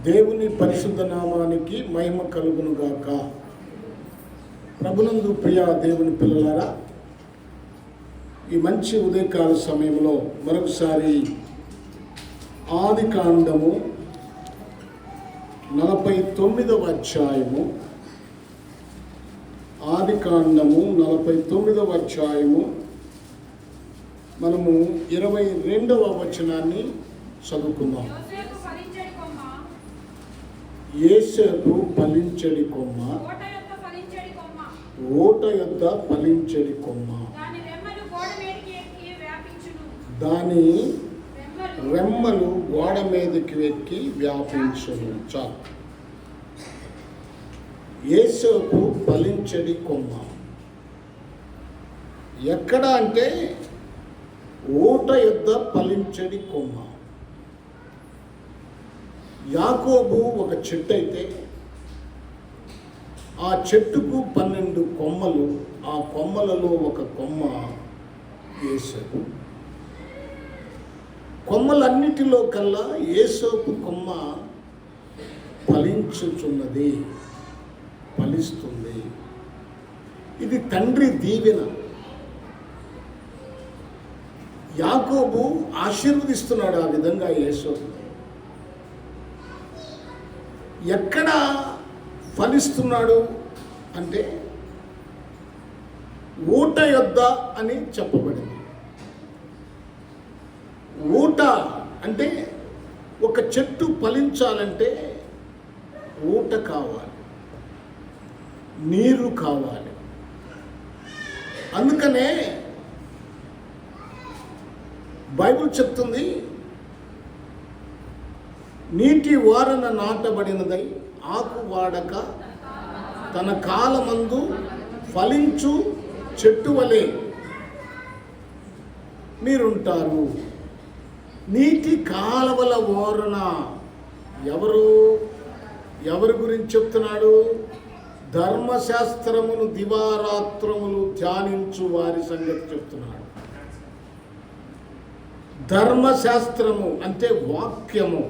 దేవుని పరిశుద్ధ నామానికి మహిమ కలుగునుగాక. ప్రభునందు ప్రియ దేవుని పిల్లలారా, ఈ మంచి ఉదయకాల సమయంలో మరొకసారి ఆదికాండము 49వ అధ్యాయము, ఆదికాండము 49వ అధ్యాయము మనము 22వ వచనాన్ని చదువుకుందాం. యోసేపు ఫలించడి కొమ్మ, ఓట యొద్ద ఫలించడి కొమ్మ, దాని రెమ్మలు గోడ మీదకి ఎక్కి వ్యాపించును. చాలు. యోసేపు ఫలించడి కొమ్మ ఎక్కడ అంటే ఓట యొద్ద ఫలించడి కొమ్మ. యాకోబు ఒక చెట్టు అయితే ఆ చెట్టుకు 12 కొమ్మలు, ఆ కొమ్మలలో ఒక కొమ్మ యోసేపు. కొమ్మలన్నిటిలో కల్లా యోసేపు కొమ్మ ఫలించుచున్నది, ఫలిస్తుంది. ఇది తండ్రి దీవెన. యాకోబు ఆశీర్వదిస్తున్నాడు ఆ విధంగా యోసేపు. ఎక్కడ ఫలిస్తున్నాడు అంటే ఊట యొద్ద అని చెప్పబడింది. ఊట అంటే ఒక చెట్టు ఫలించాలంటే ఊట కావాలి, నీరు కావాలి. అందుకనే బైబిల్ చెప్తుంది, నీటి వారన నాటబడినదై ఆకు వాడక తన కాలమందు ఫలించు చెట్టు వలె మీరుంటారు. నీటి కాలవల ఓరన ఎవరి గురించి చెప్తున్నాడు? ధర్మశాస్త్రమును దివారాత్రములు ధ్యానించు వారి సంగతి చెప్తున్నాడు. ధర్మశాస్త్రము అంటే వాక్యము.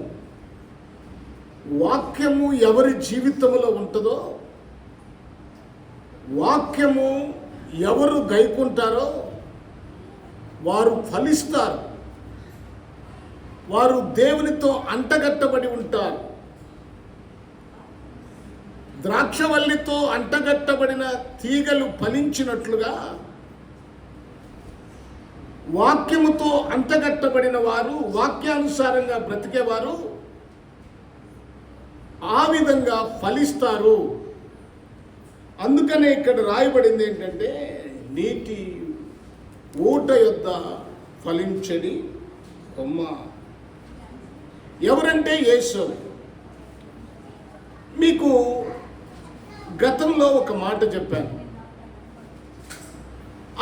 వాక్యము ఎవరి జీవితంలో ఉంటుందో, వాక్యము ఎవరు గైకుంటారో వారు ఫలిస్తారు. వారు దేవునితో అంటగట్టబడి ఉంటారు. ద్రాక్షవల్లితో అంటగట్టబడిన తీగలు ఫలించినట్లుగా వాక్యముతో అంటగట్టబడిన వారు, వాక్యానుసారంగా బ్రతికేవారు ఆ విధంగా ఫలిస్తారు. అందుకనే ఇక్కడ రాయబడింది ఏంటంటే, నీటి ఊట యొద్ద ఫలించడి కొమ్మ. ఎవరంటే యేసు. మీకు గతంలో ఒక మాట చెప్పాను.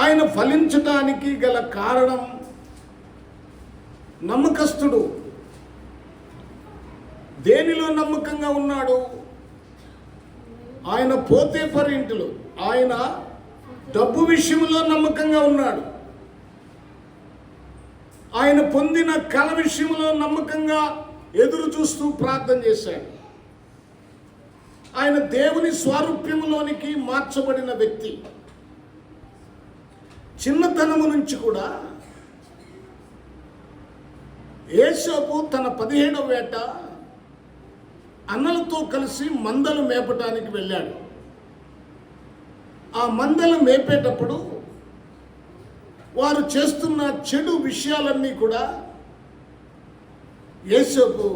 ఆయన ఫలించటానికి గల కారణం నమ్మకస్తుడు. దేనిలో నమ్మకంగా ఉన్నాడు? ఆయన పోతేఫరు ఇంటిలో ఆయన డబ్బు విషయంలో నమ్మకంగా ఉన్నాడు. ఆయన పొందిన కళ విషయంలో నమ్మకంగా ఎదురు చూస్తూ ప్రార్థన చేశాడు. ఆయన దేవుని స్వారూప్యములోనికి మార్చబడిన వ్యక్తి. చిన్నతనము నుంచి కూడా యోసేపు తన 17వ ఏట అన్నలతో కలిసి మందలు మేపటానికి వెళ్ళాడు. ఆ మందలు మేపేటప్పుడు వారు చేస్తున్న చెడు విషయాలన్నీ కూడా యోసేపు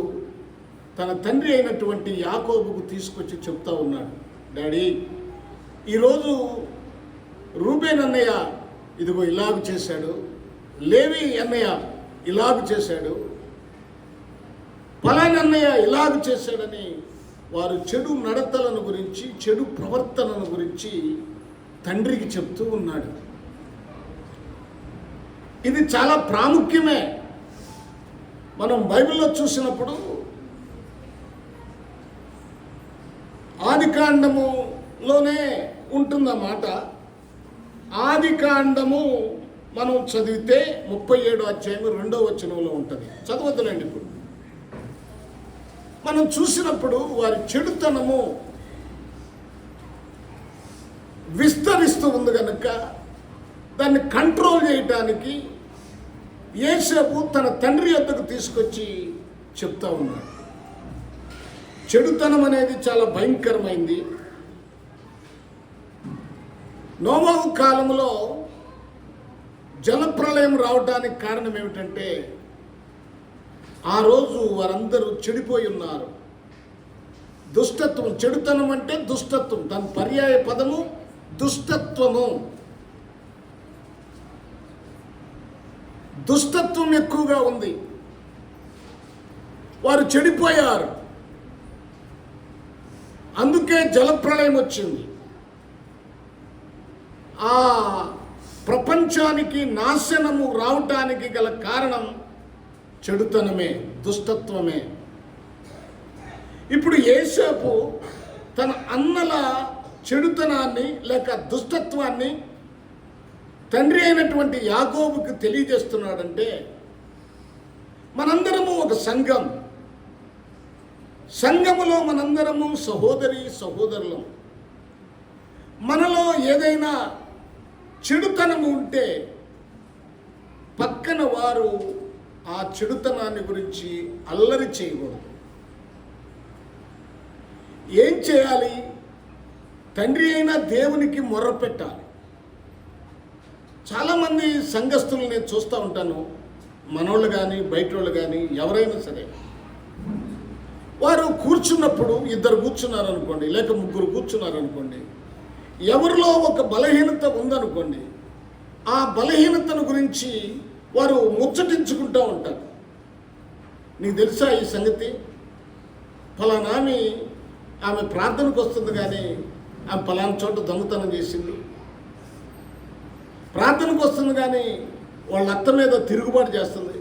తన తండ్రి అయినటువంటి యాకోబుకు తీసుకొచ్చి చెప్తా ఉన్నాడు. డాడీ, ఈరోజు రూబేన్ అన్నయ్య ఇదిగో ఇలాగ చేశాడు, లేవి అన్నయ్య ఇలాగ చేశాడు, పలానా అన్నయ్య ఇలాగ చేశాడని వారు చెడు నడతలను గురించి, చెడు ప్రవర్తనను గురించి తండ్రికి చెప్తూ ఉన్నాడు. ఇది చాలా ప్రాముఖ్యమే. మనం బైబిల్లో చూసినప్పుడు ఆదికాండములోనే ఉంటుందన్నమాట. ఆదికాండము మనం చదివితే 37వ అధ్యాయం 2వ వచనంలో ఉంటుంది. చదవద్దులేండి ఇప్పుడు. మనం చూసినప్పుడు వారి చెడుతనము విస్తరిస్తూ ఉంది కనుక దాన్ని కంట్రోల్ చేయటానికి యోసేపు తన తండ్రి వద్దకు తీసుకొచ్చి చెప్తా ఉన్నాడు. చెడుతనం అనేది చాలా భయంకరమైంది. నోవాహు కాలంలో జలప్రళయం రావడానికి కారణం ఏమిటంటే ఆ రోజు వారందరూ చెడిపోయి ఉన్నారు. దుష్టత్వం, చెడుతనం అంటే దుష్టత్వం, దాని పర్యాయ పదము దుష్టత్వము. దుష్టత్వం ఎక్కువగా ఉంది. వారు చెడిపోయారు. అందుకే జలప్రళయం వచ్చింది. ఆ ప్రపంచానికి నాశనము రావటానికి గల కారణం చెడుతనమే, దుష్టత్వమే. ఇప్పుడు యోసేపు తన అన్నల చెడుతనాన్ని లేక దుష్టత్వాన్ని తండ్రి అయినటువంటి యాకోబుకు తెలియజేస్తున్నాడంటే, మనందరము ఒక సంఘం, సంఘములో మనందరము సహోదరి సహోదరులం. మనలో ఏదైనా చెడుతనము ఉంటే పక్కన వారు ఆ చెడుతనాన్ని గురించి అల్లరి చేయకూడదు. ఏం చేయాలి? తండ్రి అయిన దేవునికి మొర్ర పెట్టాలి. చాలామంది సంఘస్థులు నేను చూస్తూ ఉంటాను, మనోళ్ళు కానీ బయట వాళ్ళు కానీ ఎవరైనా సరే, వారు కూర్చున్నప్పుడు, ఇద్దరు కూర్చున్నారనుకోండి లేక ముగ్గురు కూర్చున్నారనుకోండి, ఎవరిలో ఒక బలహీనత ఉందనుకోండి, ఆ బలహీనతను గురించి వారు ముచ్చటించుకుంటూ ఉంటారు. నీకు తెలుసా ఈ సంగతి? ఫలానా ఆమె ప్రార్థనకు వస్తుంది కానీ ఆమె ఫలానా చోట దొంగతనం చేసింది, ప్రార్థనకు వస్తుంది కానీ వాళ్ళ అత్త మీద తిరుగుబాటు చేస్తుంది,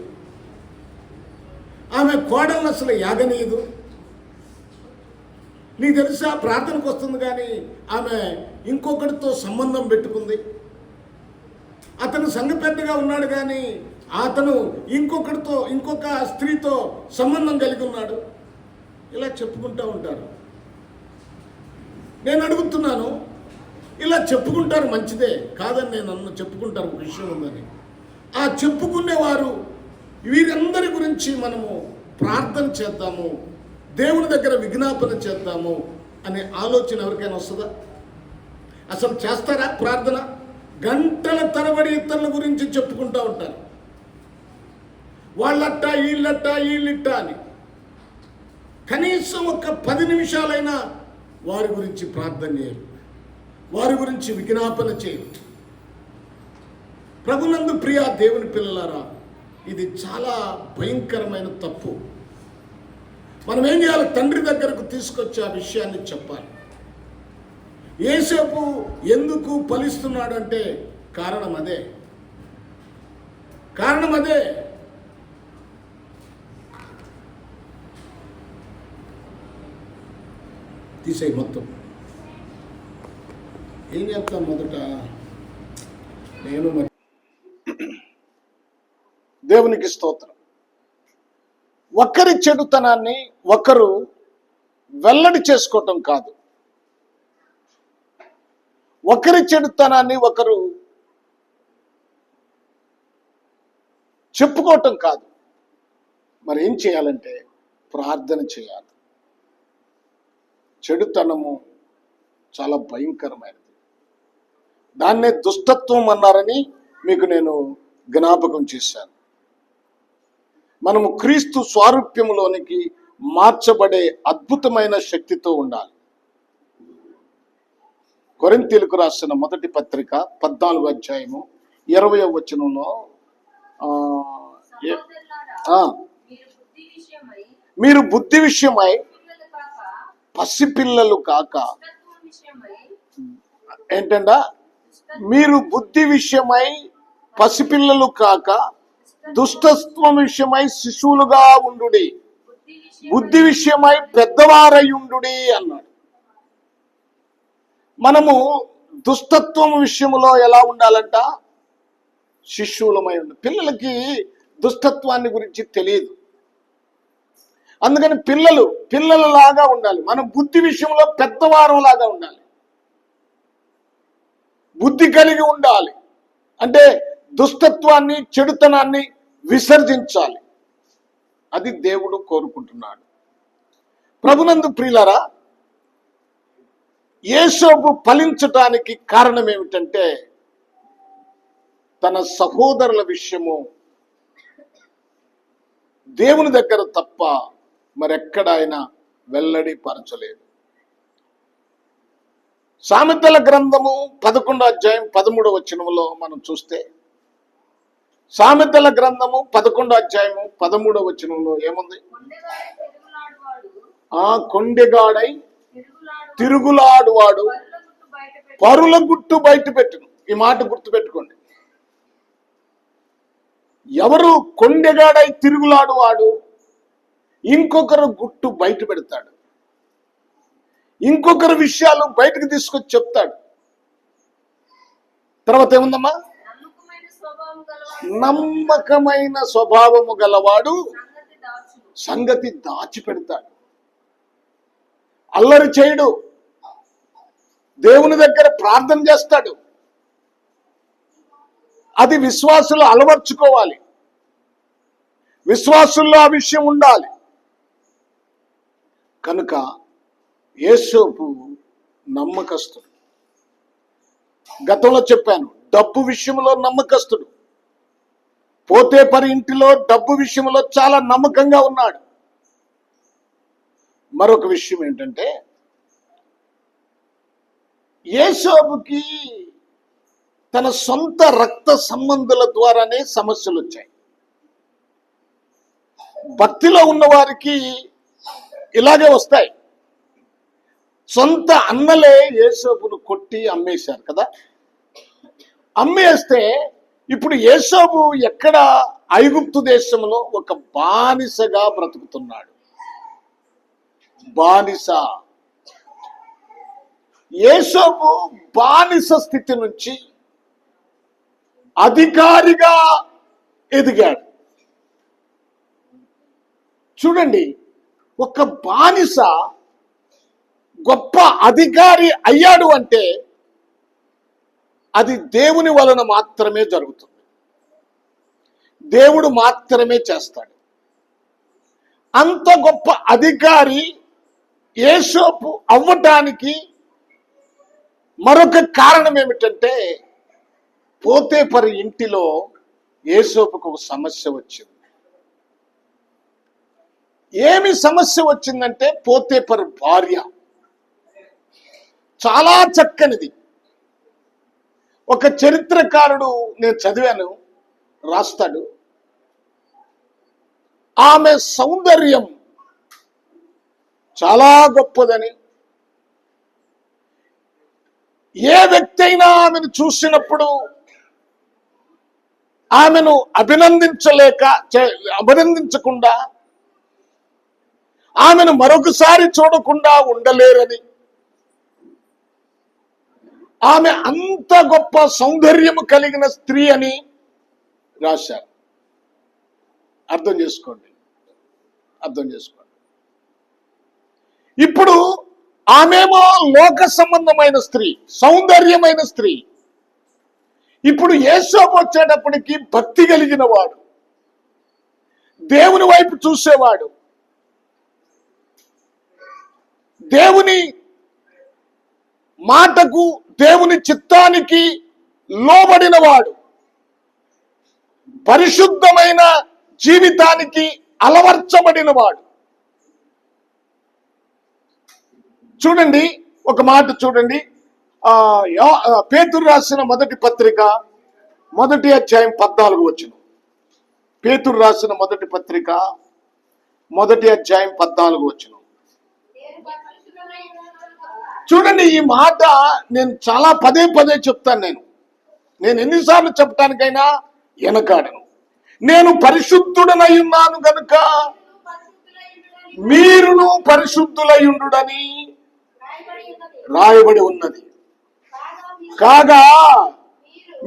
ఆమె కోడలను అసలు యాగనీయదు. నీకు తెలుసా ప్రార్థనకు వస్తుంది కానీ ఆమె ఇంకొకటితో సంబంధం పెట్టుకుంది, అతను సంఘ పెద్దగా ఉన్నాడు కానీ అతను ఇంకొక స్త్రీతో సంబంధం కలిగి ఉన్నాడు. ఇలా చెప్పుకుంటూ ఉంటారు. నేను అడుగుతున్నాను, ఇలా చెప్పుకుంటారు మంచిదే కాదని నేను చెప్పుకుంటారు, ఒక విషయం ఉందని. ఆ చెప్పుకునేవారు వీరందరి గురించి మనము ప్రార్థన చేద్దాము, దేవుని దగ్గర విజ్ఞాపన చేద్దాము అనే ఆలోచన ఎవరికైనా వస్తుందా? అసలు చేస్తారా ప్రార్థన? గంటల తరబడి ఇతరుల గురించి చెప్పుకుంటూ ఉంటారు, వాళ్ళట్ట వీళ్ళిట్ట అని. కనీసం ఒక 10 నిమిషాలైనా వారి గురించి ప్రార్థన చేయాలి, వారి గురించి విజ్ఞాపన చేయాలి. ప్రభునందు ప్రియ దేవుని పిల్లలారా, ఇది చాలా భయంకరమైన తప్పు. మనం ఏం చేయాలి? తండ్రి దగ్గరకు తీసుకొచ్చి ఆ విషయాన్ని చెప్పాలి. యోసేపు ఎందుకు ఫలిస్తున్నాడంటే కారణం అదే. తీసేయి మొత్తం. ఏం చెప్తాం? మొదట నేను దేవునికి స్తోత్రం. ఒకరి చెడుతనాన్ని ఒకరు వెల్లడి చేసుకోవటం కాదు, ఒకరి చెడుతనాన్ని ఒకరు చెప్పుకోవటం కాదు. మరి ఏం చేయాలంటే ప్రార్థన చేయాలి. చెడుతనము చాలా భయంకరమైనది. దాన్నే దుష్టత్వం అన్నారని మీకు నేను జ్ఞాపకం చేశాను. మనము క్రీస్తు స్వారూప్యములోనికి మార్చబడే అద్భుతమైన శక్తితో ఉండాలి. కొరింథీయులకు రాసిన మొదటి పత్రిక 14వ అధ్యాయము 20వ వచనంలో మీరు బుద్ధి విషయమై పసిపిల్లలు కాక, ఏంటండా? మీరు బుద్ధి విషయమై పసిపిల్లలు కాక దుష్టత్వం విషయమై శిశువులుగా ఉండుడి, బుద్ధి విషయమై పెద్దవారయుండుడి అన్నాడు. మనము దుష్టత్వం విషయంలో ఎలా ఉండాలంట? శిశువులమై ఉండాలి. పిల్లలకి దుష్టత్వాన్ని గురించి తెలియదు. అందుకని పిల్లలలాగా ఉండాలి. మనం బుద్ధి విషయంలో పెద్దవారం లాగా ఉండాలి. బుద్ధి కలిగి ఉండాలి అంటే దుష్టత్వాన్ని, చెడుతనాన్ని విసర్జించాలి. అది దేవుడు కోరుకుంటున్నాడు. ప్రభునందు ప్రియులారా, యేసోబు ఫలించటానికి కారణం ఏమిటంటే తన సహోదరుల విషయము దేవుని దగ్గర తప్ప మరెక్కడ ఆయన వెల్లడి పరచలేదు. సామెతల గ్రంథము 11వ అధ్యాయం 13వ వచనములో మనం చూస్తే, సామెతల గ్రంథము 11వ అధ్యాయము 13వ వచనంలో ఏముంది? కొండెగాడై తిరుగులాడువాడు పరుల గుట్టు బయట పెట్టును. ఈ మాట గుర్తుపెట్టుకోండి. ఎవరు కొండెగాడై తిరుగులాడువాడు? ఇంకొకరు గుట్టు బయట పెడతాడు, ఇంకొకరు విషయాలు బయటకు తీసుకొచ్చి చెప్తాడు. తర్వాత ఏముందమ్మా? నమ్మకమైన స్వభావము గలవాడు సంగతి దాచిపెడతాడు. అల్లరి చేయడు, దేవుని దగ్గర ప్రార్థన చేస్తాడు. అది విశ్వాసులు అలవర్చుకోవాలి. విశ్వాసుల్లో ఆ విషయం ఉండాలి. కనుక యేసోబు నమ్మకస్తుడు. గతంలో చెప్పాను, డబ్బు విషయంలో నమ్మకస్తుడు. పోతేపరి ఇంటిలో డబ్బు విషయంలో చాలా నమ్మకంగా ఉన్నాడు. మరొక విషయం ఏంటంటే, యేసోబుకి తన సొంత రక్త సంబంధుల ద్వారానే సమస్యలు వచ్చాయి. భక్తిలో ఉన్న వారికి ఇలాగే వస్తాయి. సొంత అన్నలే యేసోబును కొట్టి అమ్మేశారు కదా. అమ్మేస్తే ఇప్పుడు యేసోబు ఎక్కడ? ఐగుప్తు దేశంలో ఒక బానిసగా బ్రతుకుతున్నాడు. బానిస. యేసోబు బానిస స్థితి నుంచి అధికారిగా ఎదిగాడు. చూడండి, ఒక బానిస గొప్ప అధికారి అయ్యాడు అంటే అది దేవుని వలన మాత్రమే జరుగుతుంది. దేవుడు మాత్రమే చేస్తాడు. అంత గొప్ప అధికారి యేసోబు అవ్వటానికి మరొక కారణం ఏమిటంటే, పోతేపరి ఇంటిలో యేసోబుకు ఒక సమస్య వచ్చింది. ఏమి సమస్య వచ్చిందంటే, పోతేపరి భార్య చాలా చక్కనిది. ఒక చరిత్రకారుడు, నేను చదివాను, రాస్తాడు, ఆమె సౌందర్యం చాలా గొప్పదని. ఏ వ్యక్తి అయినా ఆమెను చూసినప్పుడు ఆమెను అభినందించకుండా, ఆమెను మరొకసారి చూడకుండా ఉండలేరని, ఆమె అంత గొప్ప సౌందర్యము కలిగిన స్త్రీ అని రాశారు. అర్థం చేసుకోండి. ఇప్పుడు ఆమెమో లోక సంబంధమైన స్త్రీ, సౌందర్యమైన స్త్రీ. ఇప్పుడు యేసోబు వచ్చేటప్పటికి భక్తి కలిగిన వాడు, దేవుని వైపు చూసేవాడు, దేవుని మాటకు, దేవుని చిత్తానికి లోబడిన వాడు, పరిశుద్ధమైన జీవితానికి అలవర్చబడిన వాడు. చూడండి, ఒక మాట చూడండి. పేతురు రాసిన మొదటి పత్రిక 1వ అధ్యాయం 14వ వచనం. పేతురు రాసిన మొదటి పత్రిక 1వ అధ్యాయం 14వ వచనం. చూడండి, ఈ మాట నేను చాలా పదే చెప్తాను. నేను ఎన్నిసార్లు చెప్పటానికైనా వెనకాడను. నేను పరిశుద్ధుడనై ఉన్నాను గనుక మీరును పరిశుద్ధులయుండుడని రాయబడి ఉన్నది. కాగా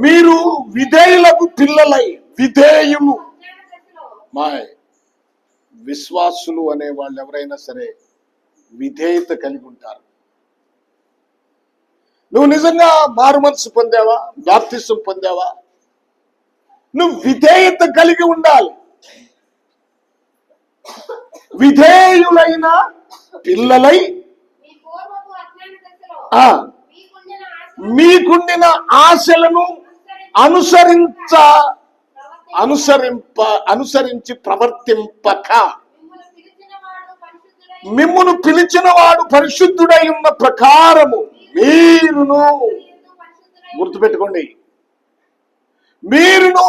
మీరు విధేయులకు పిల్లలై, విశ్వాసులు అనే వాళ్ళు ఎవరైనా సరే విధేయత కలిగి ఉంటారు. నువ్వు నిజంగా మారు మనసు పొందావా, బాప్తిసం పొందావా, నువ్వు విధేయత కలిగి ఉండాలి. విధేయులైన పిల్లలై మీకుండిన ఆశలను అనుసరించి ప్రవర్తింపక మిమ్మును పిలిచిన వాడు పరిశుద్ధుడై ఉన్న ప్రకారము మీరును, గుర్తుపెట్టుకోండి, మీరును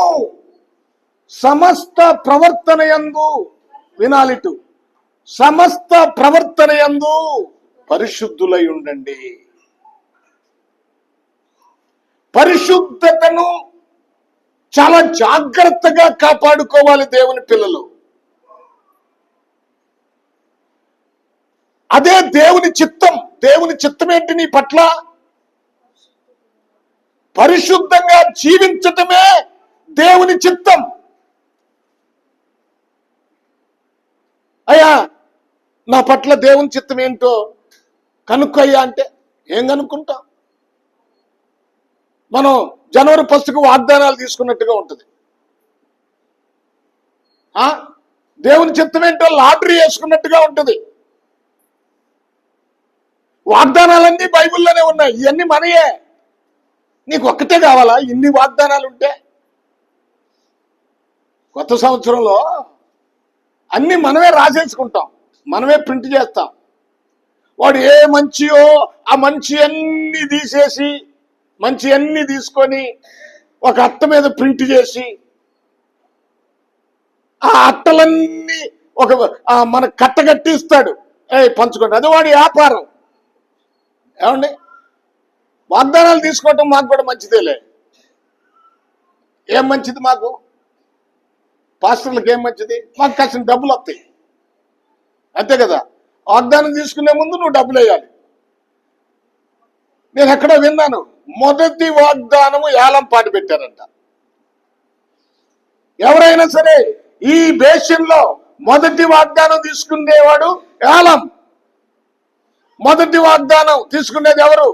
సమస్త ప్రవర్తన యందు, వినాలిటు, సమస్త ప్రవర్తన యందు పరిశుద్ధులై ఉండండి. పరిశుద్ధతను చాలా జాగ్రత్తగా కాపాడుకోవాలి దేవుని పిల్లలు. అదే దేవుని చిత్తం. దేవుని చిత్తం ఏంటి నీ పట్ల? పరిశుద్ధంగా జీవించటమే దేవుని చిత్తం. అయ్యా నా పట్ల దేవుని చిత్తం ఏంటో కనుక్కయ్యా అంటే ఏం కనుక్కుంటాం? మనం జనవరి 1కు వాగ్దానాలు తీసుకున్నట్టుగా ఉంటుంది. దేవుని చిత్తం ఏంటో లాటరీ వేసుకున్నట్టుగా ఉంటుంది. వాగ్దానాలన్నీ బైబిల్లోనే ఉన్నాయి. ఇవన్నీ మనయే. నీకు ఒక్కటే కావాలా ఇన్ని వాగ్దానాలు ఉంటే? కొత్త సంవత్సరంలో అన్ని మనమే రాసేసుకుంటాం, మనమే ప్రింట్ చేస్తాం. వాడు ఏ మంచియో ఆ మంచి అన్ని తీసేసి మంచి అన్ని తీసుకొని ఒక అట్ట మీద ప్రింట్ చేసి ఆ అట్టలన్నీ ఒక మన కట్టగట్టిస్తాడు. పంచుకోండి, అది వాడి వ్యాపారం. ఏమండి, వాగ్దానాలు తీసుకోవటం మాకు కూడా మంచిదేలే. ఏం మంచిది మాకు? పాస్టర్లకు ఏం మంచిది? మాకు కాసిన డబ్బులు వస్తాయి, అంతే కదా. వాగ్దానం తీసుకునే ముందు నువ్వు డబ్బులు వేయాలి. నేను ఎక్కడో విన్నాను, మొదటి వాగ్దానము ఏలం పాటు పెట్టారంట. ఎవరైనా సరే ఈ దేశంలో మొదటి వాగ్దానం తీసుకునేవాడు ఏలం. మొదటి వాగ్దానం తీసుకునేది ఎవరు?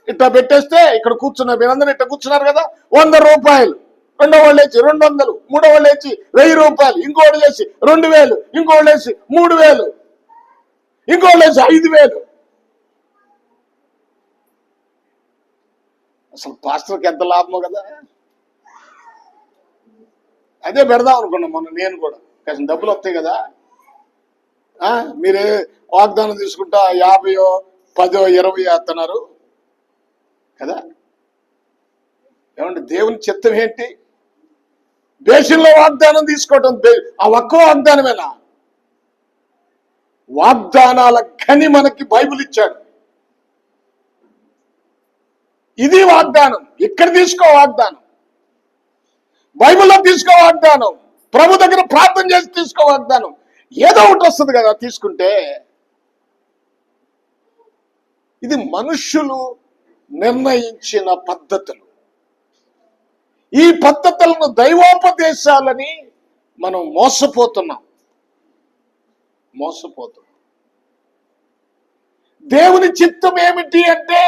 ఇట్లా పెట్టేస్తే ఇక్కడ కూర్చున్న మీరందరూ ఇట్లా కూర్చున్నారు కదా, 100 రూపాయలు. రెండో వాళ్ళు వేసి 200, మూడో వాళ్ళు వేసి 1000 రూపాయలు, ఇంకోళ్ళు వేసి 2000, ఇంకోళ్ళు వేసి 3000, ఇంకోళ్ళు వేసి 5000. అసలు పాస్టర్కి ఎంత లాభమో కదా. అదే పెడదాం అనుకున్నాం మొన్న. నేను కూడా కాసిన డబ్బులు వస్తాయి కదా. మీరే వాగ్దానం తీసుకుంటా 50, 10, 20 వేస్తున్నారు కదా. ఏమంటే దేవుని చిత్తం ఏంటి? దేశంలో వాగ్దానం తీసుకోవటం ఆ ఒక్క వాగ్దానమేనా? వాగ్దానాల గని మనకి బైబిల్ ఇచ్చాడు. ఇది వాగ్దానం. ఇక్కడ తీసుకో వాగ్దానం, బైబిల్లో తీసుకో వాగ్దానం, ప్రభు దగ్గర ప్రార్థన చేసి తీసుకో వాగ్దానం. ఏదో ఒకటి వస్తుంది కదా తీసుకుంటే. ఇది మనుష్యులు నిర్ణయించిన పద్ధతులు. ఈ పద్ధతులను దైవోపదేశాలని మనం మోసపోతున్నాం. దేవుని చిత్తం ఏమిటి అంటే,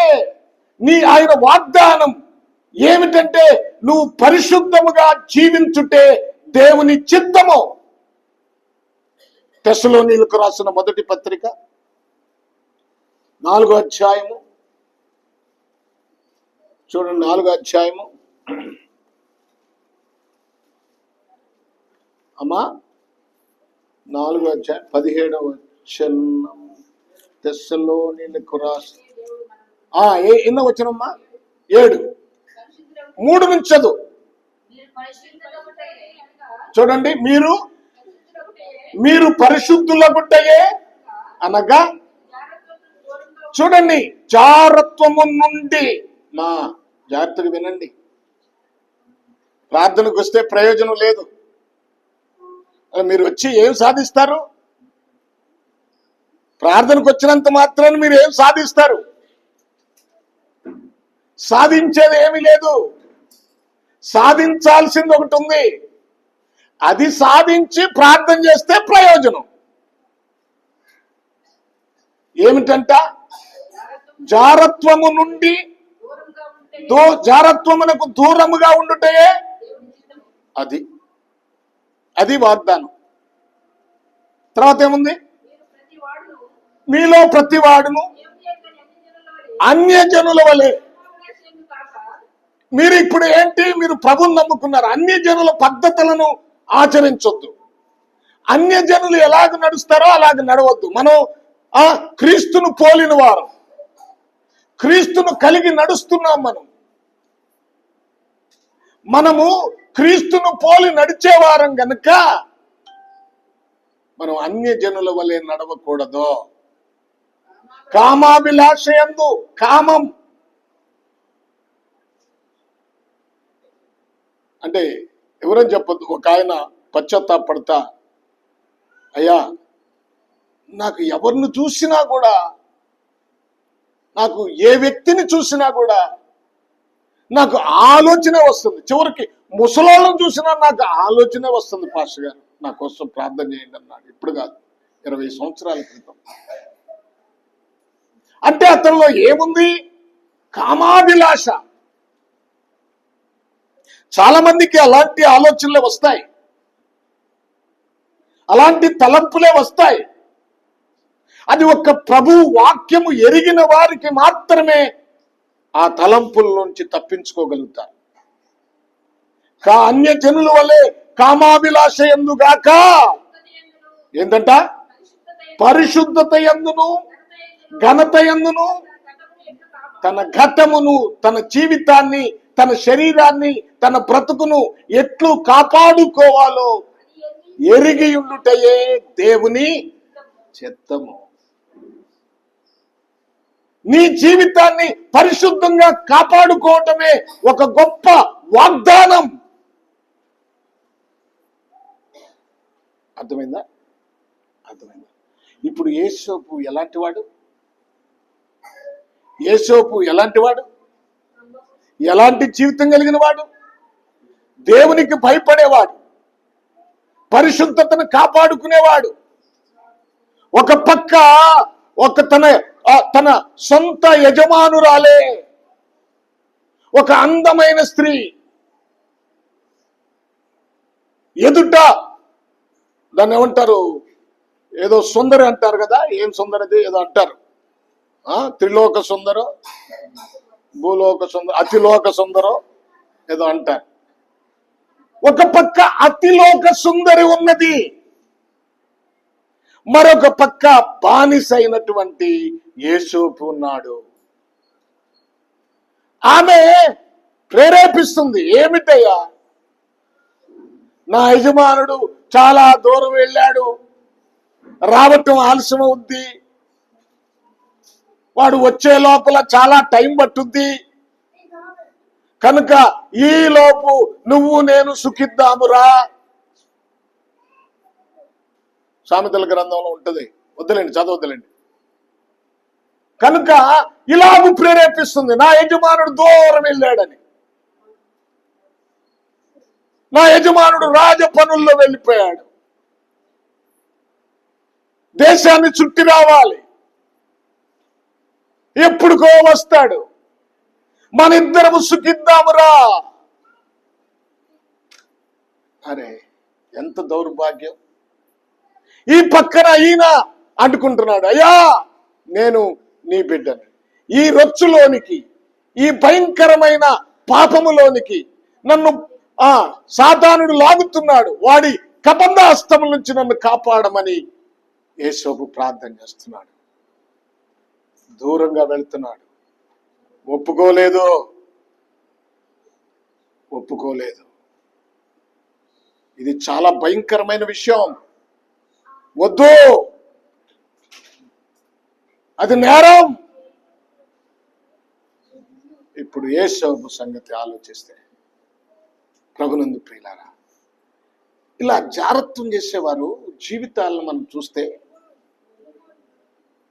ఆయన వాగ్దానం ఏమిటంటే నువ్వు పరిశుద్ధముగా జీవించుటే దేవుని చిత్తము. తెస్సలోనీయులకు రాసిన మొదటి పత్రిక 4వ అధ్యాయము చూడండి. 4వ అధ్యాయము అమ్మా, 4వ అధ్యాయం 17వ వచనం. తెస్సలోనీయులకు రాసిన ఎన్నో వచనమ్మా? 7, 3 నుంచి చదువు. చూడండి, మీరు పరిశుద్ధులగుటయే అనగా, చూడండి, జారత్వము నుండి. మా జాగ్రత్తగా వినండి. ప్రార్థనకు వస్తే ప్రయోజనం లేదు. మీరు వచ్చి ఏం సాధిస్తారు? ప్రార్థనకు వచ్చినంత మాత్రాన మీరు ఏం సాధిస్తారు? సాధించేది ఏమీ లేదు. సాధించాల్సింది ఒకటి ఉంది. అది సాధించి ప్రార్థన చేస్తే ప్రయోజనం. ఏమిటంట? జారత్వము నుండి జారత్వమునకు దూరముగా ఉండుటే అది అది వాగ్దానం. తర్వాత ఏముంది? మీలో ప్రతివాడును అన్యజనుల వలె. మీరు ఇప్పుడు ఏంటి? మీరు ప్రభువుని నమ్ముకున్నారు. అన్యజనుల పద్ధతులను ఆచరించొద్దు. అన్యజనులు ఎలాగ నడుస్తారో అలాగ నడవద్దు. మనం క్రీస్తును పోలిన వారు, క్రీస్తును కలిగి నడుస్తున్నాం. మనము క్రీస్తును పోలి నడిచేవారం గనుక మనం అన్యజనుల వలె నడవకూడదు. కామాభిలాషయందు కామం అంటే ఎవరని చెప్పొద్దు. ఒక ఆయన పశ్చాత్తాపడతా, అయ్యా నాకు ఎవరిని చూసినా కూడా, నాకు ఏ వ్యక్తిని చూసినా కూడా నాకు ఆలోచనే వస్తుంది. చివరికి ముసలోళ్ళను చూసినా నాకు ఆలోచనే వస్తుంది. పాస్టర్ గారు నా కోసం ప్రార్థన చేయండి అన్నాడు. ఇప్పుడు కాదు, 20 సంవత్సరాల క్రితం. అంటే అతనిలో ఏముంది? కామాభిలాష. చాలా మందికి అలాంటి ఆలోచనలే వస్తాయి, అలాంటి తలంపులే వస్తాయి. అది ఒక్క ప్రభు వాక్యము ఎరిగిన వారికి మాత్రమే ఆ తలంపుల నుంచి తప్పించుకోగలుగుతారు. అన్యజనుల వలె కామాభిలాష ఎందుగాక ఏంటంట? పరిశుద్ధత యందును ఘనత యందును తన ఘటమును, తన జీవితాన్ని, తన శరీరాన్ని, తన బ్రతుకును ఎట్లు కాపాడుకోవాలో ఎరిగి ఉండుటయే దేవుని చిత్తము. నీ జీవితాన్ని పరిశుద్ధంగా కాపాడుకోవటమే ఒక గొప్ప వాగ్దానం. అర్థమైందా? అర్థమైందా? ఇప్పుడు యేసోపు ఎలాంటి వాడు? యేసోపు ఎలాంటి వాడు? ఎలాంటి జీవితం కలిగిన వాడు? దేవునికి భయపడేవాడు, పరిశుద్ధతను కాపాడుకునేవాడు. ఒక పక్క తన సొంత యజమానురాలే ఒక అందమైన స్త్రీ ఎదుట, దాన్ని ఏమంటారు, ఏదో సుందరి అంటారు కదా, ఏం సుందరిది ఏదో అంటారు, త్రిలోక సుందరో భూలోక సుందర అతిలోక సుందరో ఏదో అంటారు. ఒక పక్క అతిలోక సుందరి ఉన్నది, మరొక పక్క బానిసైనటువంటి యేసోపు ఉన్నాడు. ఆమె ప్రేరేపిస్తుంది, ఏమిటయ్యా, నా యజమానుడు చాలా దూరం వెళ్ళాడు, రావటం ఆలస్యం అవుద్ది, వాడు వచ్చే లోపల చాలా టైం పట్టుద్ది, కనుక ఈ లోపు నువ్వు నేను సుఖిద్దామురా. సామెతల గ్రంథంలో ఉంటది, వద్దులేండి, చదవద్దులేండి. కనుక ఇలాగ ప్రేరేపిస్తుంది, నా యజమానుడు దూరం వెళ్ళాడని, నా యజమానుడు రాజ పనుల్లో వెళ్ళిపోయాడు, దేశాన్ని చుట్టి రావాలి, ఎప్పుడుకో వస్తాడు, మన ఇద్దరము సుఖిద్దామురా. అరే ఎంత దౌర్భాగ్యం! ఈ పక్కన ఈయన అంటుకుంటున్నాడు, అయ్యా నేను నీ బిడ్డని. ఈ రొచ్చులోనికి, ఈ భయంకరమైన పాపములోనికి నన్ను సాతానుడు లాగుతున్నాడు, వాడి కబంధ హస్తముల నుంచి నన్ను కాపాడమని యేసోపు ప్రార్థన చేస్తున్నాడు. దూరంగా వెళ్తున్నాడు, ఒప్పుకోలేదు. ఇది చాలా భయంకరమైన విషయం, వద్దు, అది నేరం. ఇప్పుడు యేసోపు సంగతి ఆలోచిస్తే, ప్రభునందు ప్రియులారా, ఇలా జాగ్రత్తం చేసేవారు జీవితాలను మనం చూస్తే,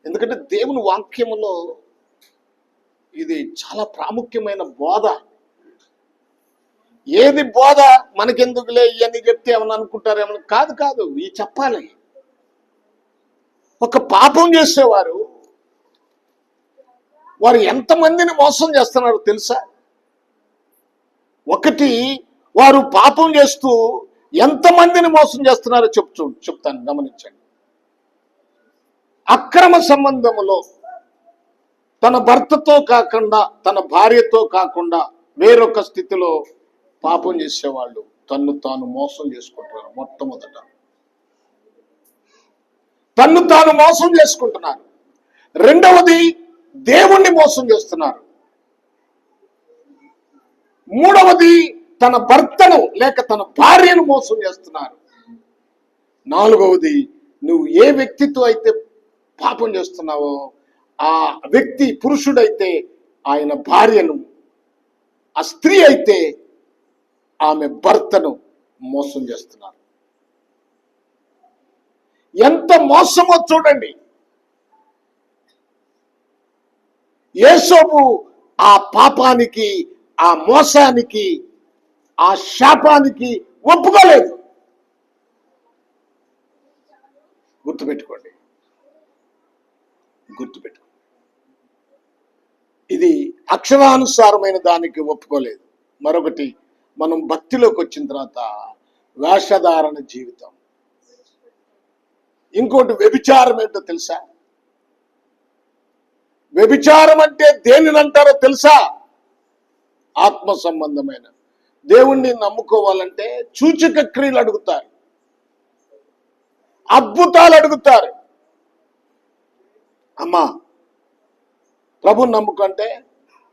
ఎందుకంటే దేవుని వాక్యములో ఇది చాలా ప్రాముఖ్యమైన బోధ. ఏది బోధ మనకెందుకులే ఇవన్నీ చెప్తే ఏమన్నా అనుకుంటారేమన్నా, కాదు, ఇవి చెప్పాలి. ఒక పాపం చేసేవారు వారు ఎంతమందిని మోసం చేస్తున్నారో తెలుసా? ఒకటి, వారు పాపం చేస్తూ ఎంతమందిని మోసం చేస్తున్నారో చెప్తాను, గమనించండి. అక్రమ సంబంధములో తన భర్తతో కాకుండా, తన భార్యతో కాకుండా వేరొక స్థితిలో పాపం చేసేవాళ్ళు తన్ను తాను మోసం చేసుకుంటున్నారు. మొట్టమొదట తన్ను తాను మోసం చేసుకుంటున్నారు. రెండవది, దేవుణ్ణి మోసం చేస్తున్నారు. మూడవది, తన భర్తను లేక తన భార్యను మోసం చేస్తున్నారు. నాలుగవది, నువ్వు ఏ వ్యక్తితో అయితే పాపం చేస్తున్నావో ఆ వ్యక్తి పురుషుడైతే ఆయన భార్యను, ఆ స్త్రీ అయితే ఆమె భర్తను మోసం చేస్తున్నారు. ఎంత మోసమో చూడండి. యేసోపు ఆ పాపానికి, ఆ మోసానికి, ఆ శాపానికి ఒప్పుకోలేదు. గుర్తుపెట్టుకోండి. ఇది అక్షరానుసారమైన దానికి ఒప్పుకోలేదు. మరొకటి, మనం భక్తిలోకి వచ్చిన తర్వాత వేషధారణ జీవితం. ఇంకోటి, వ్యభిచారం ఏంటో తెలుసా? వ్యభిచారం అంటే దేనిని అంటారో తెలుసా? ఆత్మ సంబంధమైన. దేవుణ్ణి నమ్ముకోవాలంటే సూచక క్రియలు అడుగుతారు, అద్భుతాలు అడుగుతారు. అమ్మా, ప్రభుని నమ్ముకుంటే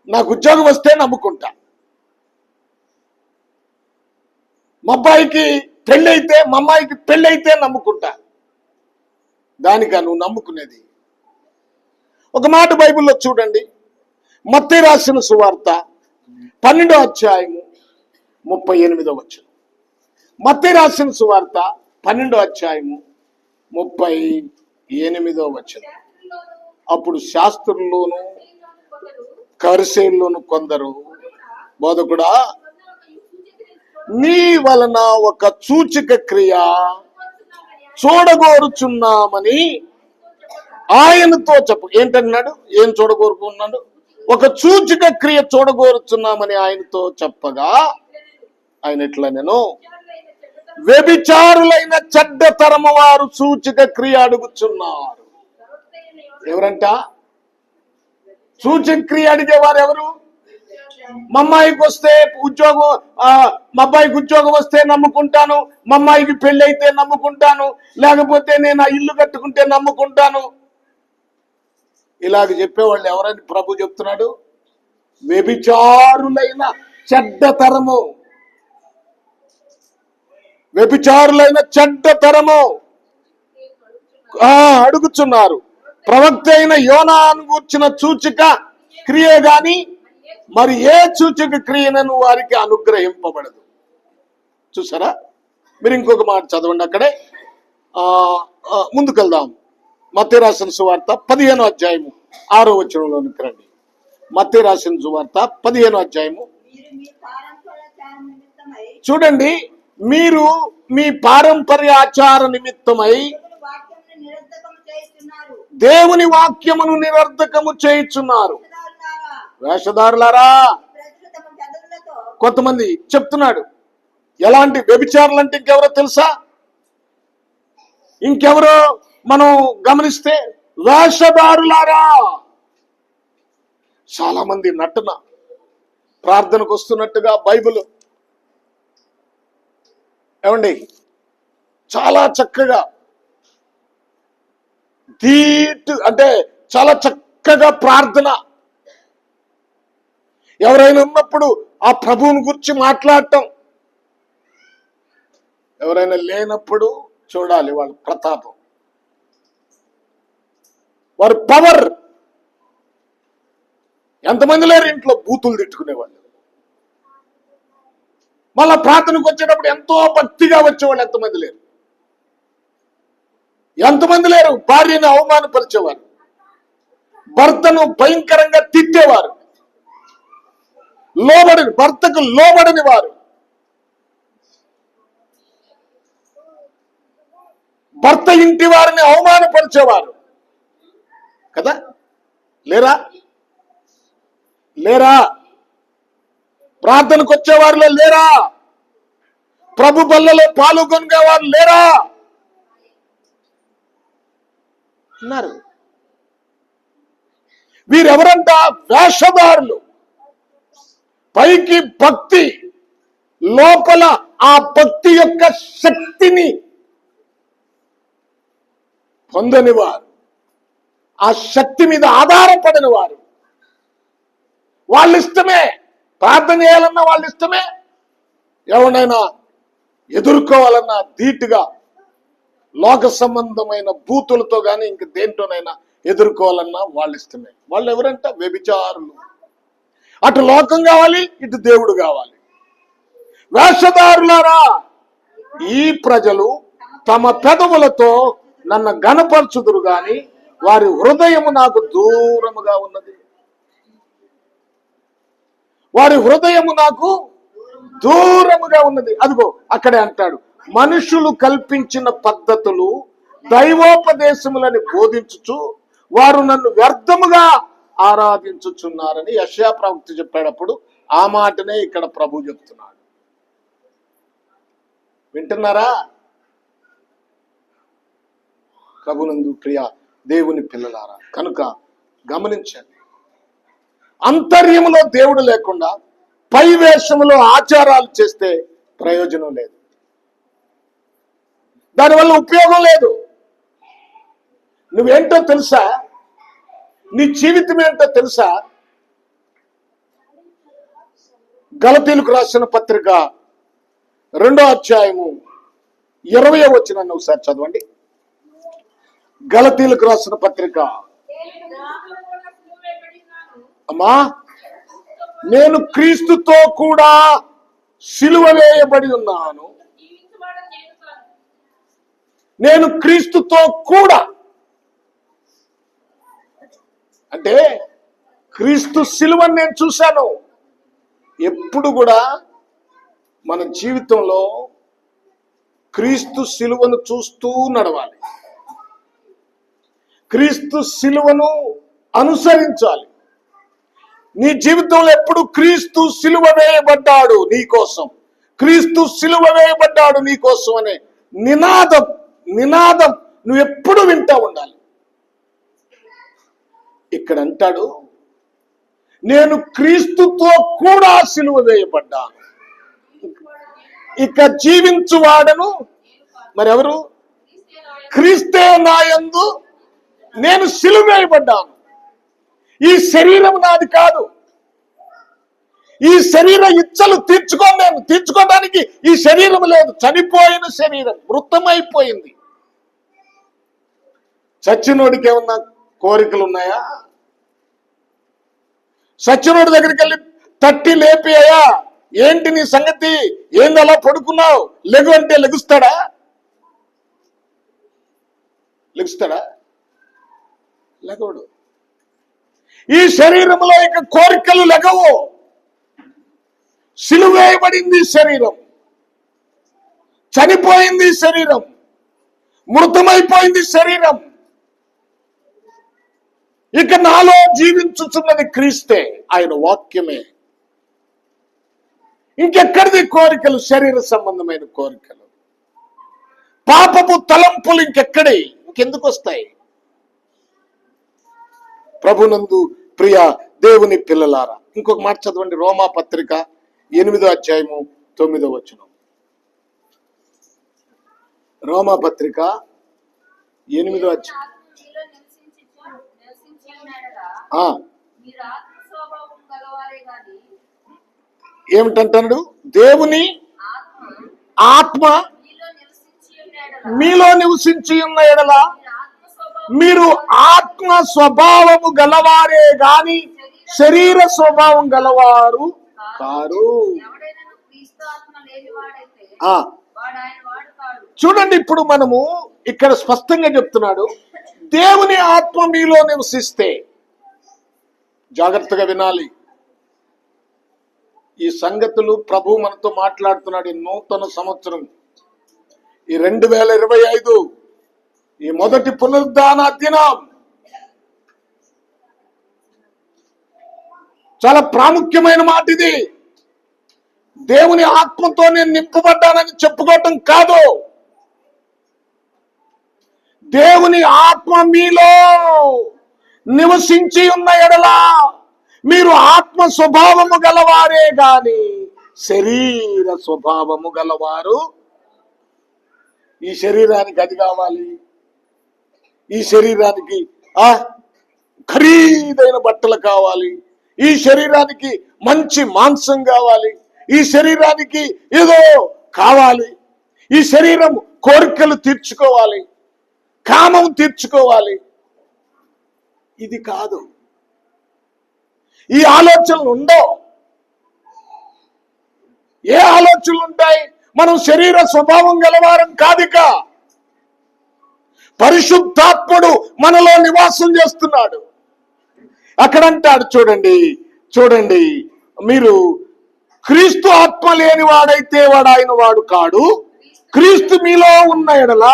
నాకు ఉద్యోగం వస్తే నమ్ముకుంటా, మా అబ్బాయికి పెళ్ళైతే, మా అమ్మాయికి పెళ్ళైతే నమ్ముకుంటా. దానికా నువ్వు నమ్ముకునేది? ఒక మాట బైబిల్లో చూడండి. మత్తయి రాసిన సువార్త 12వ అధ్యాయము 38వ వచనం. మత్తయి రాసిన సువార్త 12వ అధ్యాయము 38వ వచనం. అప్పుడు శాస్త్రుల్లోను పరిసయ్యుల్లోను కొందరు, బోధకుడా, నీ వలన ఒక సూచక క్రియ చూడగోరుచున్నామని ఆయనతో చెప్పు. ఏంటన్నాడు? ఏం చూడగోరుకున్నాడు? ఒక సూచక క్రియ చూడగోరుచున్నామని ఆయనతో చెప్పగా ఆయన ఇట్లా, నేను వ్యభిచారులైన చెడ్డ తరము వారు సూచక క్రియ అడుగుచున్నారు. ఎవరంట సూచక క్రియ అడిగేవారు? ఎవరు? మా అమ్మాయికి వస్తే ఉద్యోగం, మా అబ్బాయికి ఉద్యోగం వస్తే నమ్ముకుంటాను, మా అమ్మాయికి పెళ్లి అయితే నమ్ముకుంటాను, లేకపోతే నేను ఆ ఇల్లు కట్టుకుంటే నమ్ముకుంటాను. ఇలాగ చెప్పేవాళ్ళు ఎవరని ప్రభు చెప్తున్నాడు? వ్యభిచారులైన చెడ్డ తరము, వ్యభిచారులైన చెడ్డ తరము అడుగుచున్నారు. ప్రవక్త అయిన యోనాను గూర్చిన సూచక క్రియ గాని మరి ఏ సూచక క్రియను వారికి అనుగ్రహింపబడదు. చూసారా? మీరు ఇంకొక మాట చదవండి అక్కడే. ముందుకెళ్దాం. మత్తయి రాసిన సువార్త 15వ అధ్యాయము 6వ వచనంలోనికి రండి. మత్తయి రాసిన సువార్త 15వ అధ్యాయము. చూడండి, మీరు మీ పారంపర్య ఆచార నిమిత్తమై దేవుని వాక్యమును నిరర్ధకము చేయుచున్నారు. వేషధారులారా, కొంతమంది చెప్తున్నాడు. ఎలాంటి వ్యభిచారులు అంటే ఇంకెవరో తెలుసా? ఇంకెవరో మనం గమనిస్తే వేషధారులారా. చాలా మంది నటన, ప్రార్థనకు వస్తున్నట్టుగా బైబిల్ ఏమండి చాలా చక్కగా అంటే చాలా చక్కగా ప్రార్థన. ఎవరైనా ఉన్నప్పుడు ఆ ప్రభువుని గురించి మాట్లాడటం, ఎవరైనా లేనప్పుడు చూడాలి వాళ్ళ ప్రతాపం, వారి పవర్. ఎంతమంది లేరు ఇంట్లో బూతులు తిట్టుకునేవాళ్ళు. మళ్ళా ప్రార్థనకు వచ్చేటప్పుడు ఎంతో భక్తిగా వచ్చేవాళ్ళు ఎంతమంది లేరు? ఎంతమంది లేరు? భార్యను అవమానపరిచేవారు, భర్తను భయంకరంగా తిట్టేవారు, భర్తకు లోబడని వారు, భర్త ఇంటి వారిని అవమానపరిచేవారు కదా? లేరా? లేరా? ప్రార్థనకు వచ్చేవారిలో లేరా? ప్రభు బల్లలో పాల్గొనేవారు లేరా? ఉన్నారు. వీరెవరంట? వేషధారులు. పైకి భక్తి, లోపల ఆ భక్తి యొక్క శక్తిని పొందని వారు, ఆ శక్తి మీద ఆధారపడిన వారు. వాళ్ళ ఇష్టమే ప్రార్థన చేయాలన్నా, వాళ్ళ ఇష్టమే ఎవరినైనా ఎదుర్కోవాలన్నా ధీటుగా లోక సంబంధమైన భూతులతో కానీ ఇంక దేంటోనైనా ఎదుర్కోవాలన్నా వాళ్ళ ఇష్టమే. వాళ్ళు ఎవరంట? వ్యభిచారులు. అటు లోకం కావాలి, ఇటు దేవుడు కావాలి. వేషధారులారా, ఈ ప్రజలు తమ పెదవులతో నన్ను గనపరచుదురు గాని వారి హృదయము నాకు దూరముగా ఉన్నది. వారి హృదయము నాకు దూరముగా ఉన్నది. అదిగో అక్కడే అంటాడు, మనుషులు కల్పించిన పద్ధతులు దైవోపదేశములని బోధించుచు వారు నన్ను వ్యర్థముగా ఆరాధించుచున్నారని యెషయా ప్రవక్త చెప్పేటప్పుడు ఆ మాటనే ఇక్కడ ప్రభు చెప్తున్నాడు. వింటున్నారా? ప్రభునందు ప్రియ దేవుని పిల్లలారా, కనుక గమనించండి, అంతర్యములో దేవుడు లేకుండా పై వేషములో ఆచారాలు చేస్తే ప్రయోజనం లేదు, దానివల్ల ఉపయోగం లేదు. నువ్వేంటో తెలుసా? నీ జీవితం ఏంటో తెలుసా? గలతీలకు రాసిన పత్రిక 2వ అధ్యాయము 20వ వచనాన్ని ఒకసారి చదవండి. గలతీలకు రాసిన పత్రిక. అమ్మా, నేను క్రీస్తుతో కూడా సిలువ వేయబడి ఉన్నాను. నేను క్రీస్తుతో కూడా అంటే క్రీస్తు సిలువను నేను చూశాను. ఎప్పుడు కూడా మన జీవితంలో క్రీస్తు సిలువను చూస్తూ నడవాలి, క్రీస్తు సిలువను అనుసరించాలి. నీ జీవితంలో ఎప్పుడు క్రీస్తు సిలువ వేయబడ్డాడు నీ కోసం, క్రీస్తు సిలువ వేయబడ్డాడు నీ కోసం అనే నినాదం నువ్వు ఎప్పుడు వింటా ఉండాలి. ఇక్కడ అంటాడు, నేను క్రీస్తుతో కూడా సిలువ వేయబడ్డాను. ఇక జీవించువాడను మరెవరు? క్రీస్తే నాయందు నేను సిలువ వేయబడ్డాను. ఈ శరీరం నాది కాదు. ఈ శరీర ఇచ్చలు తీర్చుకోవడానికి ఈ శరీరం లేదు. చనిపోయిన శరీరం మృతమైపోయింది. చచ్చినోడికి ఏమన్నా కోరికలు ఉన్నాయా? సచ్చినోడి దగ్గరికి వెళ్ళి తట్టి లేపియా, ఏంటి నీ సంగతి, ఏంది అలా పడుకున్నావు, లెగు అంటే లెగుస్తాడా? లెగవడు. ఈ శరీరంలో ఇక కోరికలు లెగవు. సిలువేయబడింది శరీరం, చనిపోయింది శరీరం, మృతమైపోయింది శరీరం. ఇక నాలో జీవించుచున్నది క్రీస్తే, ఆయన వాక్యమే. ఇంకెక్కడిది కోరికలు? శరీర సంబంధమైన కోరికలు, పాపపు తలంపులు ఇంకెందుకు వస్తాయి? ప్రభునందు ప్రియ దేవుని పిల్లలారా, ఇంకొక మాట చదవండి. రోమా పత్రిక 8వ అధ్యాయము 9వ వచనం. రోమా పత్రిక 8వ అధ్యాయం. ఏమిటంటాడు? దేవుని ఆత్మ మీలో నివసించి ఉన్న ఎడల మీరు ఆత్మ స్వభావము గలవారే గాని శరీర స్వభావం గలవారు కారు. చూడండి, ఇప్పుడు మనము ఇక్కడ స్పష్టంగా చెప్తున్నాడు, దేవుని ఆత్మ మీలో నివసిస్తే. జాగ్రత్తగా వినాలి ఈ సంగతులు. ప్రభు మనతో మాట్లాడుతున్నాడు. ఈ నూతన సంవత్సరం, ఈ 2025, ఈ మొదటి పునరుద్ధాన దినం. చాలా ప్రాముఖ్యమైన మాట ఇది. దేవుని ఆత్మతో నేను నింపబడ్డానని చెప్పుకోవటం కాదు. దేవుని ఆత్మ మీలో నివసించి ఉన్న ఎడల మీరు ఆత్మ స్వభావము గలవారే గాని శరీర స్వభావము గలవారు. ఈ శరీరానికి అది కావాలి, ఈ శరీరానికి ఖరీదైన బట్టలు కావాలి, ఈ శరీరానికి మంచి మాంసం కావాలి, ఈ శరీరానికి ఏదో కావాలి, ఈ శరీరం కోరికలు తీర్చుకోవాలి, కామం తీర్చుకోవాలి. ఇది కాదు. ఈ ఆలోచనలు ఉండవు. ఏ ఆలోచనలు ఉంటాయి? మనం శరీర స్వభావం గలవారం కాదిక. పరిశుద్ధాత్ముడు మనలో నివాసం చేస్తున్నాడు. అక్కడంటాడు చూడండి, చూడండి, మీరు క్రీస్తు ఆత్మ లేని వాడైతే వాడు ఆయన వాడు కాడు. క్రీస్తు మీలో ఉన్న ఎడల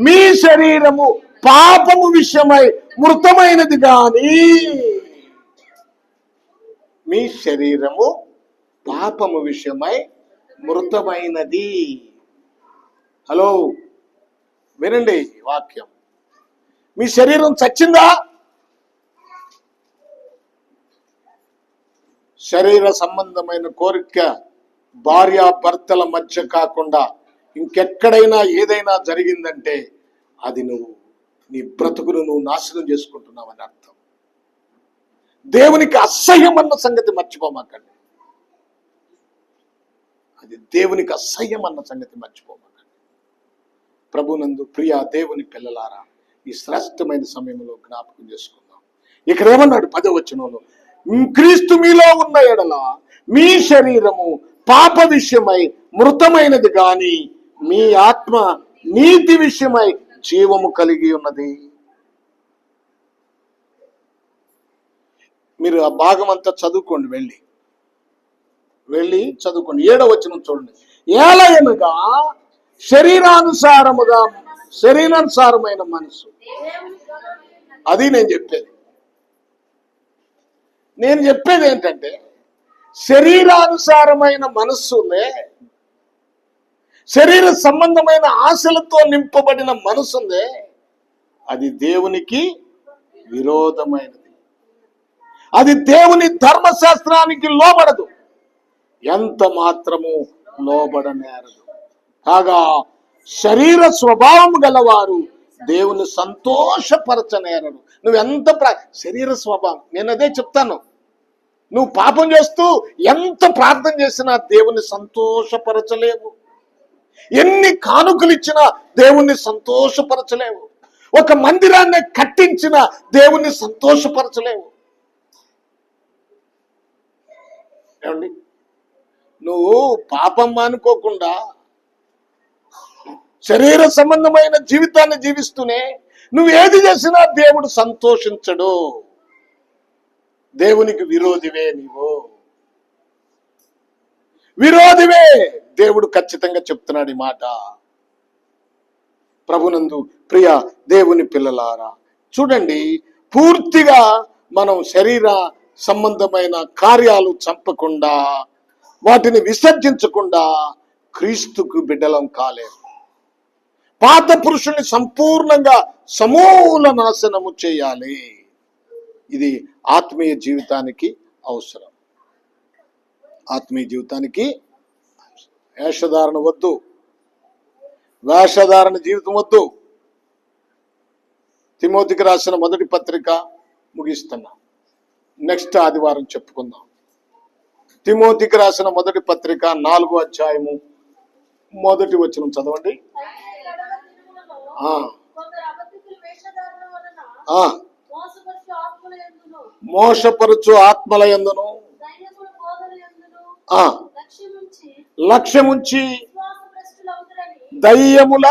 మీ శరీరము పాపము విషయమై మృతమైనది గాని, మీ శరీరము పాపము విషయమై మృతమైనది. హలో, వినండి వాక్యం. మీ శరీరం చచ్చిందా? శరీర సంబంధమైన కోరిక భార్యాభర్తల మధ్య కాకుండా ఇంకెక్కడైనా ఏదైనా జరిగిందంటే అది నీ బ్రతుకును నువ్వు నాశనం చేసుకుంటున్నావని అర్థం. దేవునికి అసహ్యం అన్న సంగతి మర్చిపోమాకండి. అది దేవునికి అసహ్యం అన్న సంగతి మర్చిపోమాకండి. ప్రభునందు ప్రియా దేవుని పిల్లలారా, ఈ శ్రేష్టమైన సమయంలో జ్ఞాపకం చేసుకుందాం. ఇక్కడ ఏమన్నాడు 10వ వచనంలో, క్రీస్తు మీలో ఉన్న ఎడల మీ శరీరము పాప విషయమై మృతమైనది గాని మీ ఆత్మ నీతి విషయమై జీవము కలిగి ఉన్నది. మీరు ఆ భాగం అంతా చదువుకోండి, వెళ్ళి చదువుకోండి. 7వ వచనం చూడండి. ఏలయనగా శరీరానుసారమైన మనసు. అది నేను చెప్పేది ఏంటంటే, శరీరానుసారమైన మనస్సునే, శరీర సంబంధమైన ఆశలతో నింపబడిన మనసుందే, అది దేవునికి విరోధమైనది. అది దేవుని ధర్మశాస్త్రానికి లోబడదు, ఎంత మాత్రము లోబడనేరదు. కాగా శరీర స్వభావం గలవారు దేవుని సంతోషపరచనేరడు. నువ్వెంత శరీర స్వభావం, నేను అదే చెప్తాను. నువ్వు పాపం చేస్తూ ఎంత ప్రార్థన చేసినా దేవుని సంతోషపరచలేవు. ఎన్ని కానుకలు ఇచ్చినా దేవుణ్ణి సంతోషపరచలేవు. ఒక మందిరాన్ని కట్టించిన దేవుణ్ణి సంతోషపరచలేవు. ఏమండి, నువ్వు పాపం మానుకోకుండా శరీర సంబంధమైన జీవితాన్ని జీవిస్తూనే నువ్వు ఏది చేసినా దేవుడు సంతోషించడు. దేవునికి విరోధివే, నీవు విరోధివే. దేవుడు ఖచ్చితంగా చెప్తున్నాడు ఈ మాట. ప్రభునందు ప్రియ దేవుని పిల్లలారా, చూడండి, పూర్తిగా మనం శరీర సంబంధమైన కార్యాలు చంపకుండా, వాటిని విసర్జించకుండా క్రీస్తుకు బిడ్డలం కాలేదు. పాత పురుషుని సంపూర్ణంగా సమూల నాశనము చేయాలి. ఇది ఆత్మీయ జీవితానికి అవసరం. ఆత్మీయ జీవితానికి వేషధారణ వద్దు, వేషధారణ జీవితం వద్దు. తిమోతికి రాసిన మొదటి పత్రిక ముగిస్తున్నా, నెక్స్ట్ ఆదివారం చెప్పుకుందాం. తిమోతికి రాసిన మొదటి పత్రిక 4వ అధ్యాయము 1వ వచనం చదవండి. మోసపరుచు ఆత్మల యందును లక్ష్యముంచి దయ్యముల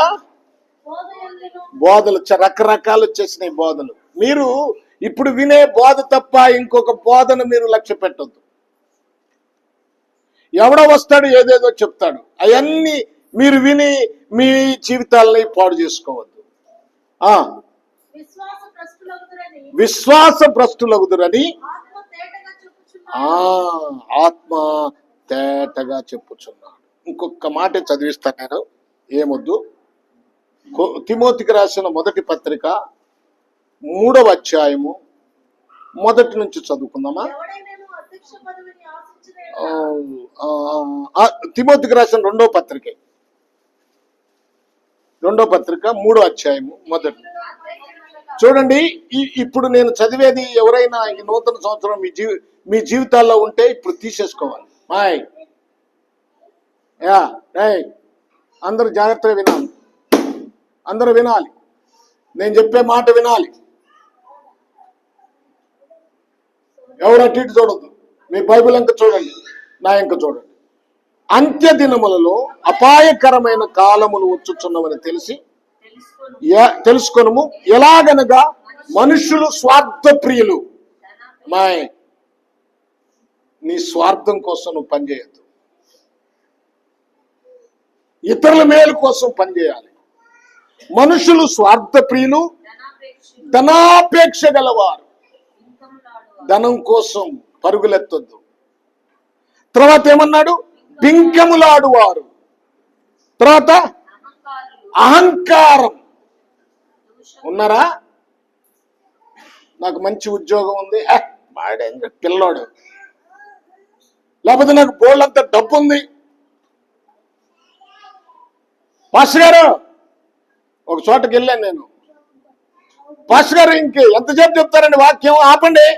బోధలు, రకరకాలు వచ్చేసినాయి బోధలు. మీరు ఇప్పుడు వినే బోధ తప్ప ఇంకొక బోధను మీరు లక్ష్య పెట్టొద్దు. ఎవడో వస్తాడు, ఏదేదో చెప్తాడు, అవన్నీ మీరు విని మీ జీవితాలని పాడు చేసుకోవద్దు. విశ్వాస భ్రష్టులగుదురని ఆత్మ తేటగా చెప్పుచున్నాడు. ఇంకొక మాట చదివిస్తాను నేను, ఏమొద్దు. తిమోతికి రాసిన మొదటి పత్రిక 3వ అధ్యాయము మొదటి నుంచి చదువుకుందామా? తిమోతికి రాసిన 2వ పత్రిక 3వ అధ్యాయము మొదటి. చూడండి, ఇప్పుడు నేను చదివేది ఎవరైనా ఈ నూతన సంవత్సరం మీ జీవితాల్లో ఉంటే ఇప్పుడు తీసేసుకోవాలి. అందరూ జాగ్రత్తగా వినాలి, అందరూ వినాలి, నేను చెప్పే మాట వినాలి. ఎవరు అటు ఇటు చూడద్దు, మీ బైబిల్ అంక చూడండి, నా ఇంక చూడండి. అంత్య దినములలో అపాయకరమైన కాలములు వచ్చుచున్నవని తెలుసుకొనుము. ఎలాగనగా మనుషులు స్వార్థ ప్రియులు. నీ స్వార్థం కోసం నువ్వు పనిచేయద్దు, ఇతరుల మేలు కోసం పనిచేయాలి. మనుషులు స్వార్థ ప్రియులు, ధనాపేక్ష గలవారు, ధనం కోసం పరుగులెత్తొద్దు. తర్వాత ఏమన్నాడు? బింకములాడువారు, తర్వాత అహంకారం. ఉన్నారా? నాకు మంచి ఉద్యోగం ఉంది, పిల్లోడు, లేకపోతే నాకు బోల్డంత డబ్బు ఉంది. పాస్టర్ గారు, ఒక చోటకి వెళ్ళాను నేను. పాస్టర్ గారు ఎంతసేపు చెప్తారండి వాక్యం, ఆపండి.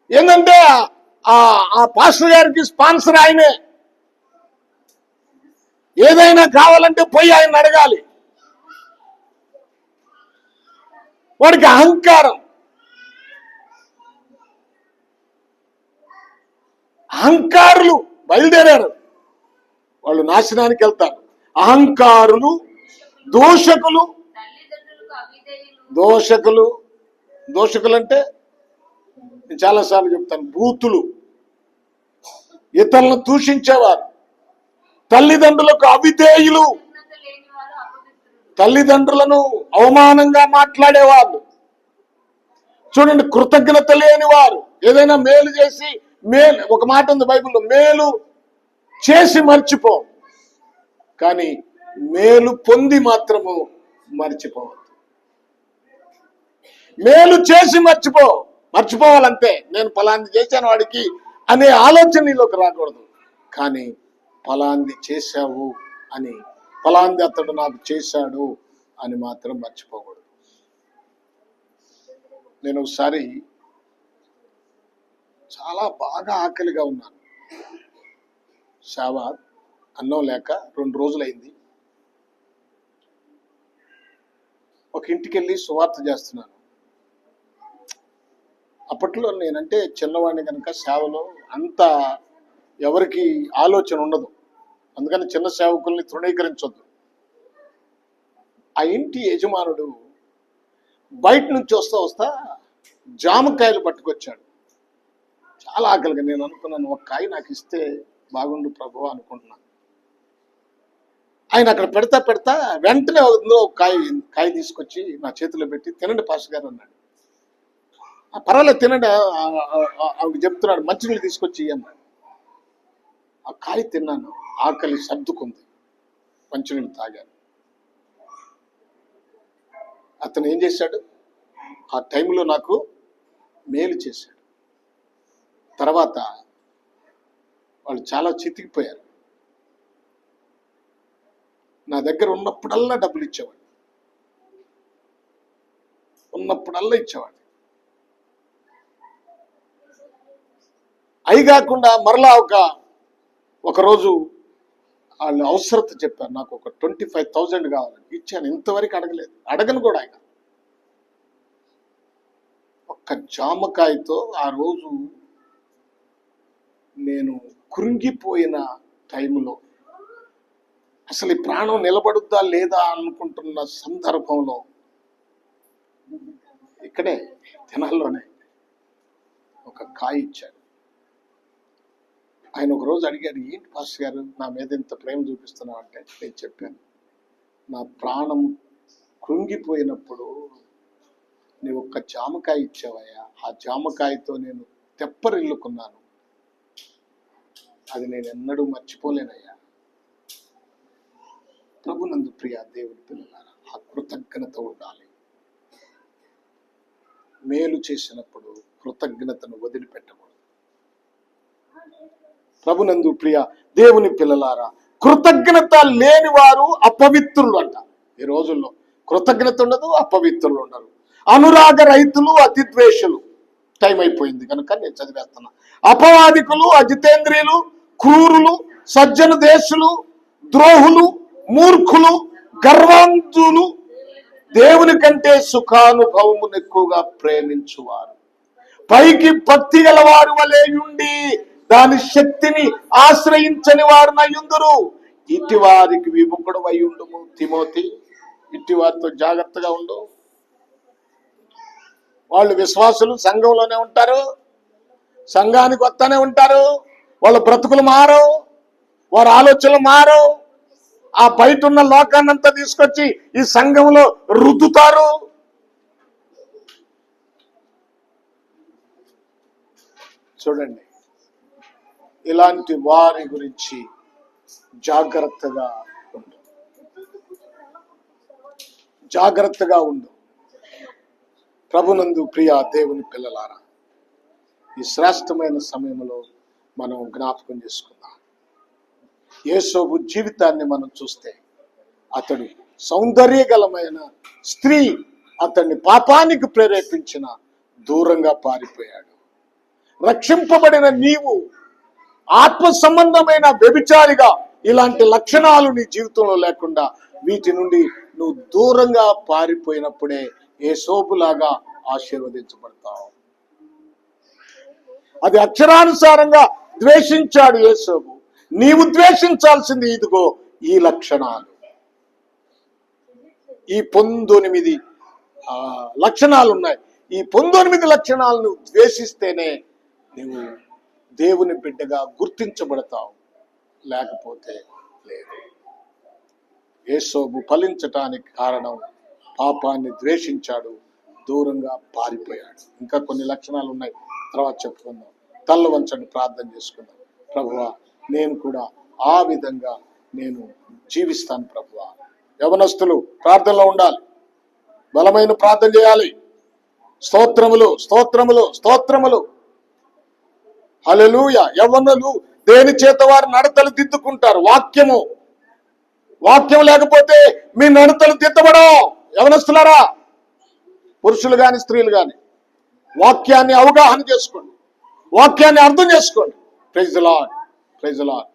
ఏంటంటే ఆ పాస్టర్ గారికి స్పాన్సర్ ఆయనే. ఏదైనా కావాలంటే పోయి ఆయన అడగాలి. వాడికి అహంకారం. అహంకారులు బయలుదేరారు, వాళ్ళు నాశనానికి వెళ్తారు. అహంకారులు, దోషకులు. దోషకులు అంటే నేను చాలాసార్లు చెప్తాను, బూతులు, ఇతరులను దూషించేవారు, తల్లిదండ్రులకు అవిధేయులు, తల్లిదండ్రులను అవమానంగా మాట్లాడేవాళ్ళు. చూడండి, కృతజ్ఞత లేని వారు. ఏదైనా మేలు చేసి, ఒక మాట ఉంది బైబిల్లో, మేలు చేసి మర్చిపో, కానీ మేలు పొంది మాత్రము మర్చిపోవద్దు. మేలు చేసి మర్చిపోవాలంతే. నేను ఫలాంది చేశాను వాడికి అనే ఆలోచన నీలోకి రాకూడదు. కానీ ఫలాంది చేశావు అని, ఫలాంది అతడు నాకు చేశాడు అని మాత్రం మర్చిపోకూడదు. నేను ఒకసారి చాలా బాగా ఆకలిగా ఉన్నాను. షాబాద్ అన్నం లేక 2 రోజులైంది. ఒక ఇంటికి వెళ్ళి సువార్త చేస్తున్నాను. అప్పట్లో నేనంటే చిన్నవాడిని కనుక సేవలో అంత ఎవరికి ఆలోచన ఉండదు. అందుకని చిన్న సేవకుల్ని తృణీకరించొద్దు. ఆ ఇంటి యజమానుడు బయట నుంచి వస్తా జామకాయలు పట్టుకొచ్చాడు. చాలా ఆకలిగా నేను అనుకున్నాను, ఒక కాయ నాకు ఇస్తే బాగుండు ప్రభు అనుకుంటున్నాను. ఆయన అక్కడ పెడతా వెంటనే ఒక కాయ తీసుకొచ్చి నా చేతిలో పెట్టి, తినండి పాస్టర్ గారు అన్నాడు. పర్వాలేదు తినండి, ఆవిడ చెప్తున్నాడు, మంచినీళ్ళు తీసుకొచ్చి అన్నాడు. ఆ కాయ తిన్నాను, ఆకలి సర్దుకుంది, మంచినీళ్ళు తాగాను. అతను ఏం చేశాడు? ఆ టైంలో నాకు మేలు చేశాడు. తర్వాత వాళ్ళు చాలా చితికిపోయారు. నా దగ్గర ఉన్నప్పుడల్లా డబ్బులు ఇచ్చేవాడు, ఇచ్చేవాడు. అయి కాకుండా మరలా ఒకరోజు వాళ్ళు అవసరత చెప్పారు, నాకు ఒక 25,000 కావాలని. ఇచ్చాను. ఇంతవరకు అడగను కూడా. ఆయన ఒక్క జామకాయతో ఆ రోజు నేను కృంగిపోయిన టైంలో, అసలు ఈ ప్రాణం నిలబడుద్దా లేదా అనుకుంటున్న సందర్భంలో, ఇక్కడే తెనాల్లోనే ఒక కాయ ఇచ్చాడు. ఆయన ఒక రోజు అడిగాడు, ఏంటి పాస్టర్ గారు నా మీద ఇంత ప్రేమ చూపిస్తున్నావు అంటే, నేను చెప్పాను, నా ప్రాణం కృంగిపోయినప్పుడు నీవు ఒక్క జామకాయ ఇచ్చావయ్యా, ఆ జామకాయతో నేను తెప్పరిల్లుకున్నాను, అది నేను ఎన్నడూ మర్చిపోలేనయ్యా. ప్రభునందు ప్రియ దేవుని పిల్లలారా, ఆ కృతజ్ఞత ఉండాలి. మేలు చేసినప్పుడు కృతజ్ఞతను వదిలిపెట్టకూడదు. ప్రభునందు ప్రియ దేవుని పిల్లలారా, కృతజ్ఞత లేని వారు అపవిత్రులు అంట. ఈ రోజుల్లో కృతజ్ఞత ఉండదు, అపవిత్రులు ఉండరు. అనురాగ రైతులు, అతిద్వేషులు. టైం అయిపోయింది కనుక నేను చదివేస్తున్నా. అపవాదికులు, అజితేంద్రియులు, క్రూరులు, సజ్జన దేశులు, ద్రోహులు, మూర్ఖులు, గర్వాంతులు, దేవుని కంటే సుఖానుభవమును ఎక్కువగా ప్రేమించువారు, పైకి భక్తి గలవారు వలె ఉండి దాని శక్తిని ఆశ్రయించని వారునయుందురు. ఇట్టి వారికి విముఖుడు అయి ఉండుము తిమోతి. ఇట్టి వారితో జాగ్రత్తగా ఉండు. వాళ్ళు విశ్వాసులు, సంఘంలోనే ఉంటారు, సంఘానికి వస్తానే ఉంటారు. వాళ్ళ బ్రతుకులు మారు, వారి ఆలోచనలు మారు. ఆ బయట ఉన్న లోకాన్నంతా తీసుకొచ్చి ఈ సంఘంలో రుద్దుతారు. చూడండి, ఇలాంటి వారి గురించి జాగ్రత్తగా ఉండు, జాగ్రత్తగా ఉండు. ప్రభునందు ప్రియ దేవుని పిల్లలారా, ఈ శ్రేష్టమైన సమయంలో మనం జ్ఞాపకం చేసుకుందాం. యేసోబు జీవితాన్ని మనం చూస్తే, అతడు సౌందర్యగలమైన స్త్రీ అతన్ని పాపానికి ప్రేరేపించిన దూరంగా పారిపోయాడు. రక్షింపబడిన నీవు ఆత్మ సంబంధమైన వ్యభిచారిగా ఇలాంటి లక్షణాలు నీ జీవితంలో లేకుండా వీటి నుండి నువ్వు దూరంగా పారిపోయినప్పుడే యేసోబులాగా ఆశీర్వదించబడతావు. అది అక్షరానుసారంగా ద్వేషించాడు యేసోబు. నీవు ద్వేషించాల్సింది ఇదిగో ఈ లక్షణాలు. ఈ 19 లక్షణాలు ఉన్నాయి. ఈ 19 లక్షణాలను ద్వేషిస్తేనే నువ్వు దేవుని బిడ్డగా గుర్తించబడతావు, లేకపోతే లేదు. యేసోబు ఫలించటానికి కారణం పాపాన్ని ద్వేషించాడు, దూరంగా పారిపోయాడు. ఇంకా కొన్ని లక్షణాలు ఉన్నాయి, తర్వాత చెప్పుకుందాం. తల్ల వంచండి, ప్రార్థన చేసుకుందాం. ప్రభువా, నేను కూడా ఆ విధంగా నేను జీవిస్తాను. ప్రభువా, యవనస్తులు ప్రార్థనలో ఉండాలి, బలమైన ప్రార్థన చేయాలి. స్తోత్రములు, స్తోత్రములు, స్తోత్రములు. హల్లెలూయా. యవ్వనులు దేని చేత వారి నడతలు దిద్దుకుంటారు? వాక్యం లేకపోతే మీ నడతలు దిద్దబడవు. యవనస్తులారా, పురుషులు గాని స్త్రీలు గాని వాక్యాన్ని అవగాహన చేసుకోండి, వాక్యాన్ని అర్థం చేసుకోండి. Praise the Lord, praise the lord.